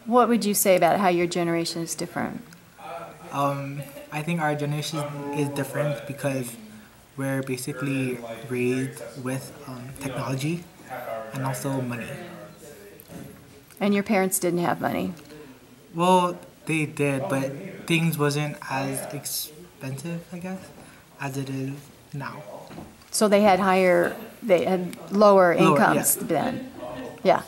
What would you say about how your generation is different? I think our generation is different because we're basically raised with technology and also money. And your parents didn't have money. Well, they did, but things wasn't as expensive, I guess, as it is now. So they had lower incomes yeah. then. Yeah.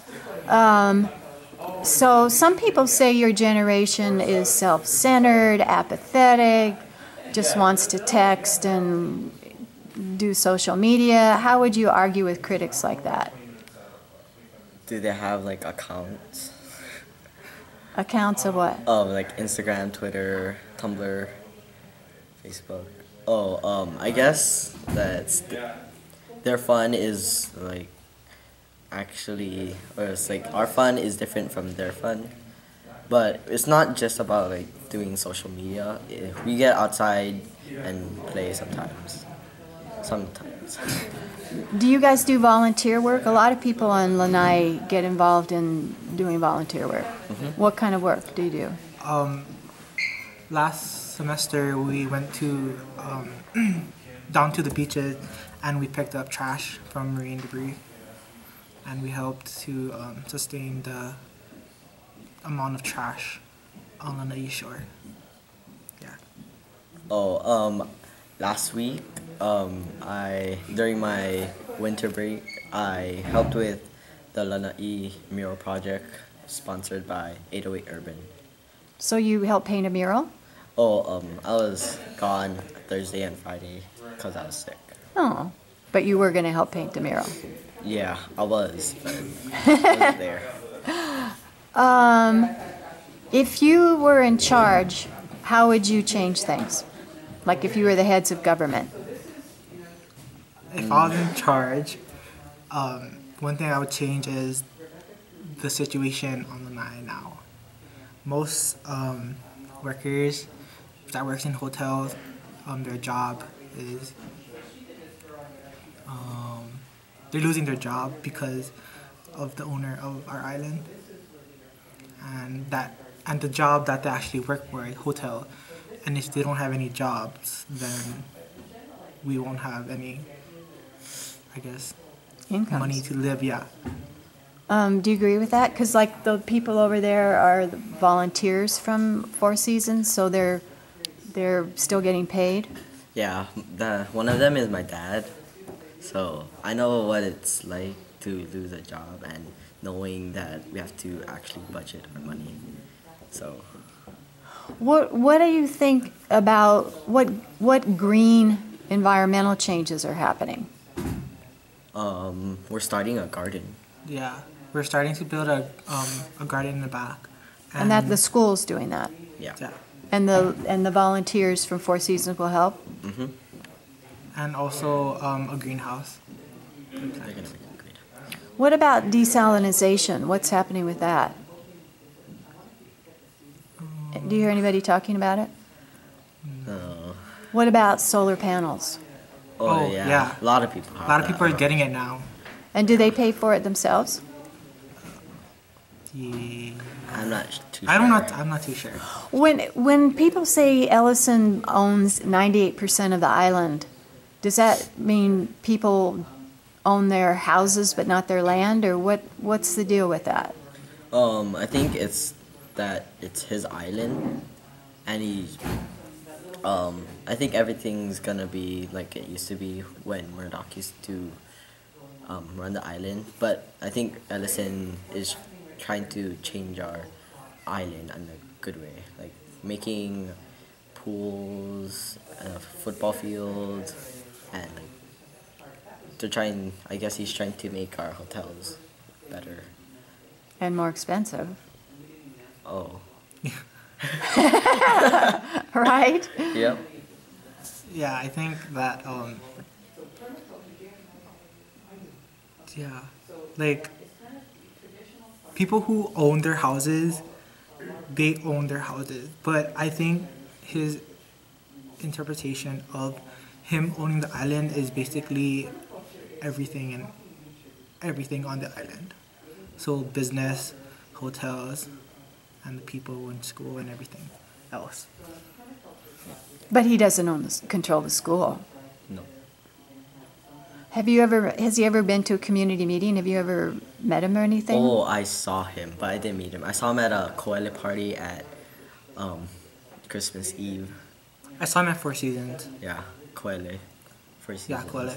So some people say your generation is self-centered, apathetic, just wants to text and do social media. How would you argue with critics like that? Do they have like accounts? Accounts of what? Oh, like Instagram, Twitter, Tumblr, Facebook. Oh, I guess that's their fun is like actually, or it's like our fun is different from their fun. But it's not just about like doing social media. We get outside and play sometimes. Sometimes. Do you guys do volunteer work? A lot of people on Lanai get involved in doing volunteer work. What kind of work do you do? Last semester, we went to down to the beaches and we picked up trash from marine debris, and we helped to sustain the amount of trash on Lanai shore. Yeah. Oh, last week, during my winter break, I helped with the Lanai mural project sponsored by 808 Urban. So you help paint a mural? Oh, I was gone Thursday and Friday because I was sick. Oh, but you were going to help paint the mural. Yeah, I was, but I wasn't there. If you were in charge, how would you change things? Like if you were the heads of government? If I was in charge, one thing I would change is the situation on Lanai now. Most workers that works in hotels, their job is they're losing their job because of the owner of our island, and the job that they actually work for is hotel. And if they don't have any jobs, then we won't have any, I guess, Incomes. money to live. Yeah. Do you agree with that? Because like the people over there are the volunteers from Four Seasons, so they're still getting paid. Yeah, one of them is my dad, so I know what it's like to lose a job and knowing that we have to actually budget our money. So. What do you think about what green environmental changes are happening? We're starting a garden. Yeah, we're starting to build a garden in the back. And that the school's doing that. Yeah. Yeah. And the volunteers from Four Seasons will help. Mm-hmm. And also a greenhouse. They're gonna make it great. What about desalinization? What's happening with that? Do you hear anybody talking about it? No. What about solar panels? Oh yeah. yeah. A lot of people. A lot of people are getting it now. And do they pay for it themselves? Yeah. I'm not too sure. I'm not too sure. When people say Ellison owns 98% of the island, does that mean people own their houses but not their land, or what's the deal with that? I think it's that it's his island, and I think everything's gonna be like it used to be when Murdoch used to run the island. But I think Ellison is trying to change our island in a good way, like making pools, football fields, and I guess he's trying to make our hotels better. And more expensive. Oh. Right? Yep. Yeah, I think that yeah, like people who own their houses, they own their houses. But I think his interpretation of him owning the island is basically everything on the island. So business, hotels, and the people in school and everything else. But he doesn't control the school. No. Has he ever been to a community meeting? Have you ever met him or anything? Oh, I saw him, but I didn't meet him. I saw him at a Koele party at Christmas Eve. I saw him at Four Seasons. Yeah, Koele. Four Yeah, Seasons.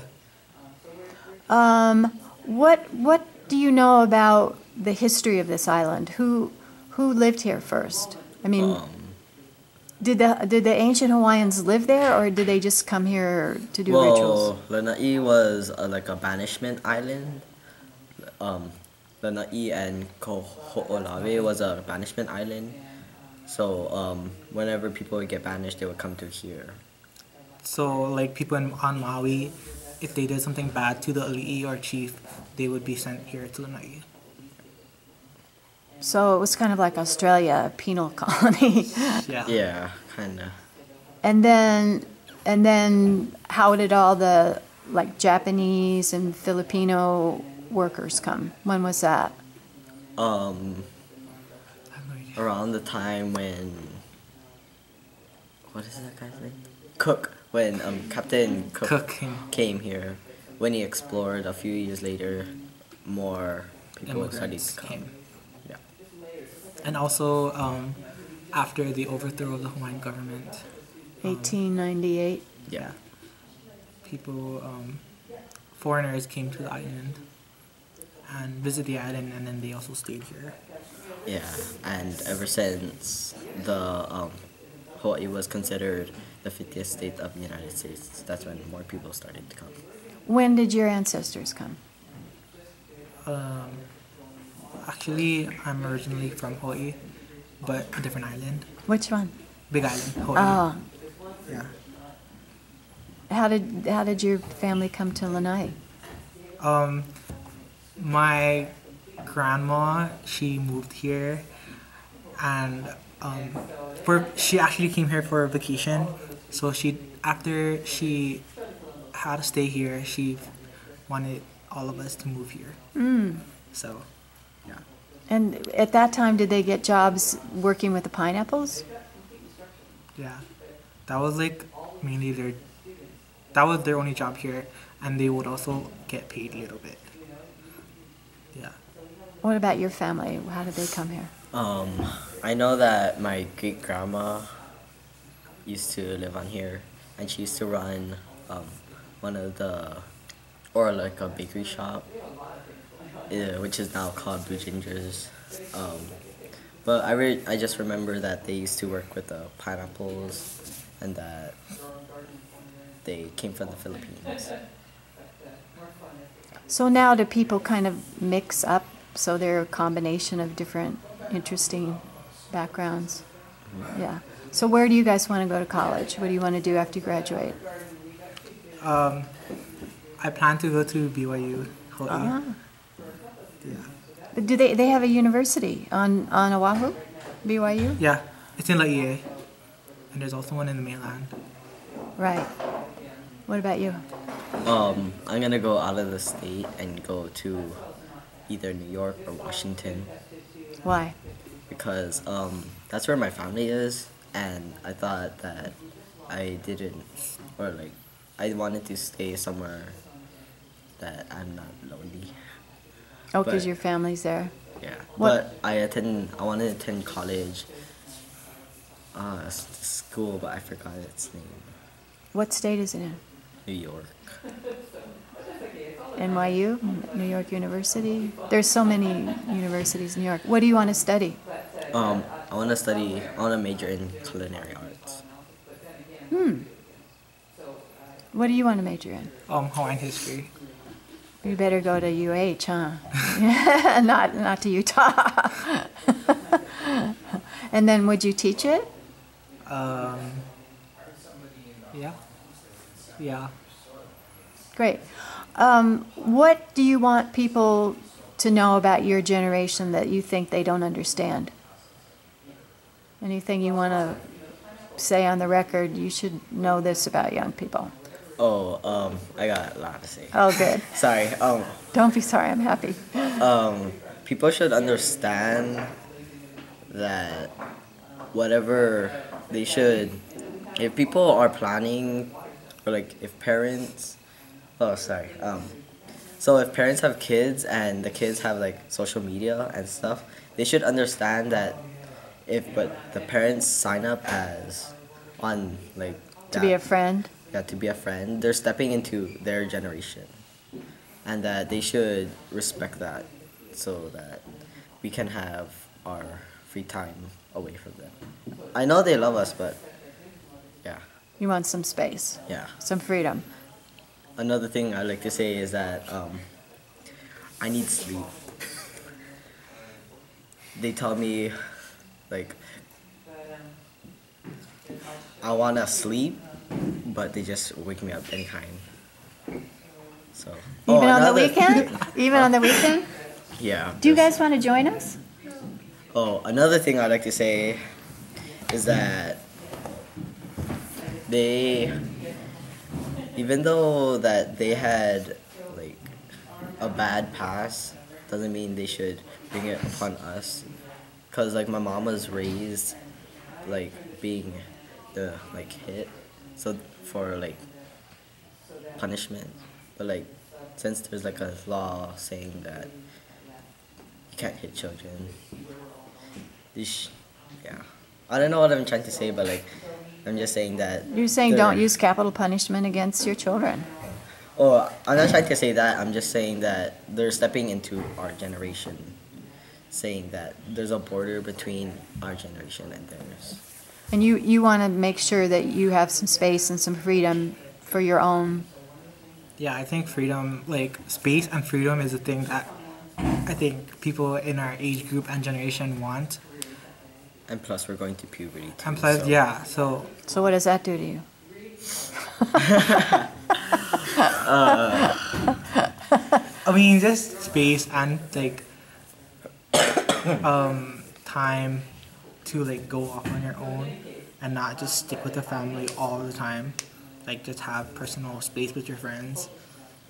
Kuala. What do you know about the history of this island? Who lived here first? I mean, did the ancient Hawaiians live there, or did they just come here to do rituals? Lanai was like a banishment island. Lanai and Koho'olawe was a banishment island. So whenever people would get banished, they would come to here. So, like, people on Maui, if they did something bad to the ali'i or chief, they would be sent here to Lanai. So it was kind of like Australia, a penal colony. Yeah. Yeah, kinda. And then how did all the like Japanese and Filipino workers come? When was that? I have no idea. Around the time when, what is that guy's name? Cook. When Captain Cook came here, when he explored a few years later, more people started Immigrants to come. came. Yeah. And also, after the overthrow of the Hawaiian government, 1898. Yeah. people, foreigners came to the island and visited the island, and then they also stayed here. Yeah, and ever since the Hawaii was considered the 50th state of the United States, that's when more people started to come. When did your ancestors come? Actually, I'm originally from Hawaii, but a different island. Which one? Big Island, Hawaii. Oh, Yeah. how did your family come to Lanai? My grandma, she moved here, and she actually came here for a vacation. So after she had to stay here, she wanted all of us to move here. So, yeah. And at that time, did they get jobs working with the pineapples? Yeah, that was like mainly that was their only job here, and they would also get paid a little bit. Yeah. What about your family? How did they come here? I know that my great grandma used to live on here, and she used to run one of like a bakery shop, which is now called Blue Gingers. But I just remember that they used to work with the pineapples, and that they came from the Philippines. So now do people kind of mix up, so they're a combination of different interesting backgrounds? Yeah. So where do you guys want to go to college? What do you want to do after you graduate? I plan to go to BYU, Hawaii. Yeah. But do they have a university on Oahu? BYU? Yeah, it's in Laie, and there's also one in the mainland. Right. What about you? I'm gonna go out of the state and go to either New York or Washington, Why? because that's where my family is, and I thought that I wanted to stay somewhere that I'm not lonely. Oh, because But- your family's there. Yeah, What- but I wanted to attend college, school, but I forgot its name. What state is it in? New York. NYU? New York University? There's so many universities in New York. What do you want to study? I want to major in culinary arts. What do you want to major in? Hawaiian history. You better go to UH, huh? not to Utah. And then would you teach it? Yeah. Yeah. Great. What do you want people to know about your generation that you think they don't understand? Anything you want to say on the record? You should know this about young people. Oh, I got a lot to say. Oh, good. Sorry. Don't be sorry. I'm happy. People should understand that whatever they should, if people are planning, or like if parents, oh sorry, so if parents have kids and the kids have like social media and stuff, they should understand that but the parents sign up as on like To be a friend? yeah, to be a friend, they're stepping into their generation, and that they should respect that so that we can have our free time away from them. I know they love us, but yeah, You want some space, yeah. some freedom. Another thing I like to say is that I need sleep. They tell me like I wanna sleep, but they just wake me up anytime. So Even on the another- weekend? Even on the weekend? Yeah. Do you guys want to join us? Oh, another thing I'd like to say is that they, even though that they had like a bad past, doesn't mean they should bring it upon us. Cause like my mom was raised like being the like hit, so for like punishment. But like since there's like a law saying that you can't hit children, yeah. I don't know what I'm trying to say, but like I'm just saying that. You're saying don't use capital punishment against your children. Oh, I'm not trying to say that. I'm just saying that they're stepping into our generation, saying that there's a border between our generation and theirs. And you want to make sure that you have some space and some freedom for your own. Yeah, I think freedom, like space and freedom, is a thing that I think people in our age group and generation want. And plus, we're going to puberty too. And plus, so. yeah, so So what does that do to you? I mean, just space and like time to like go off on your own and not just stick with the family all the time. Like just have personal space with your friends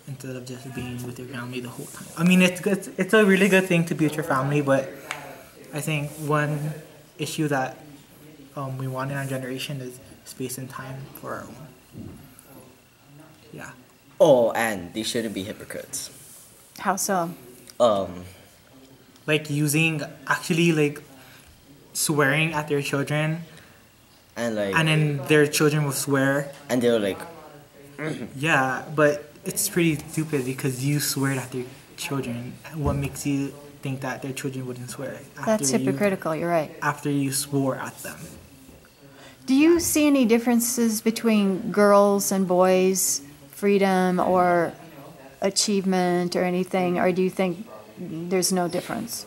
instead of just being with your family the whole time. I mean, it's good. It's a really good thing to be with your family, but I think one issue that we want in our generation is space and time for our own. Yeah. Oh, and they shouldn't be hypocrites. How so? Like actually like swearing at their children, And like, and then their children will swear. and they're like, Yeah, but it's pretty stupid because you swear at their children. What makes you think that their children wouldn't swear? That's hypocritical, you're right. After you swore at them. Do you see any differences between girls and boys, freedom or achievement or anything, or do you think there's no difference?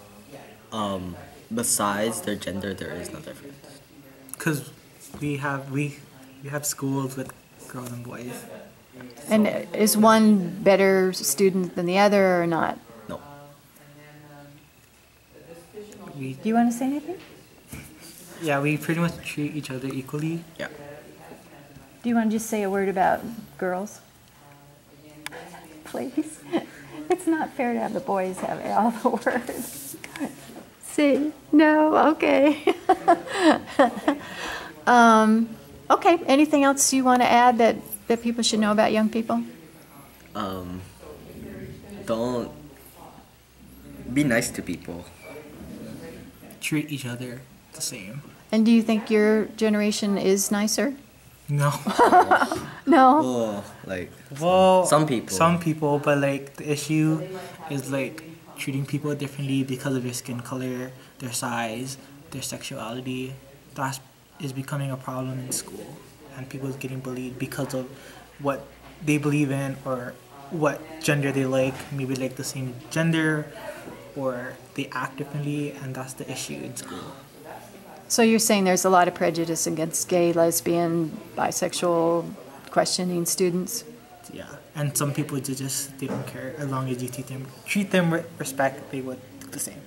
besides their gender, there is no difference. Because we have schools with girls and boys. And is one better student than the other or not? No. We Do you want to say anything? we pretty much treat each other equally. Yeah. Do you want to just say a word about girls? Please. It's not fair to have the boys have all the words. See? No? Okay. Okay. Anything else you want to add that people should know about young people? Don't be nice to people. Treat each other the same. And do you think your generation is nicer? No. No? Oh, like Well, some people. Some people, but like the issue is like treating people differently because of their skin color, their size, their sexuality. That is becoming a problem in school, and people is getting bullied because of what they believe in or what gender they like. Maybe like the same gender, or they act differently, and that's the issue in school. So you're saying there's a lot of prejudice against gay, lesbian, bisexual, questioning students? Yeah, and some people they don't care as long as you treat them with respect. They would do the same.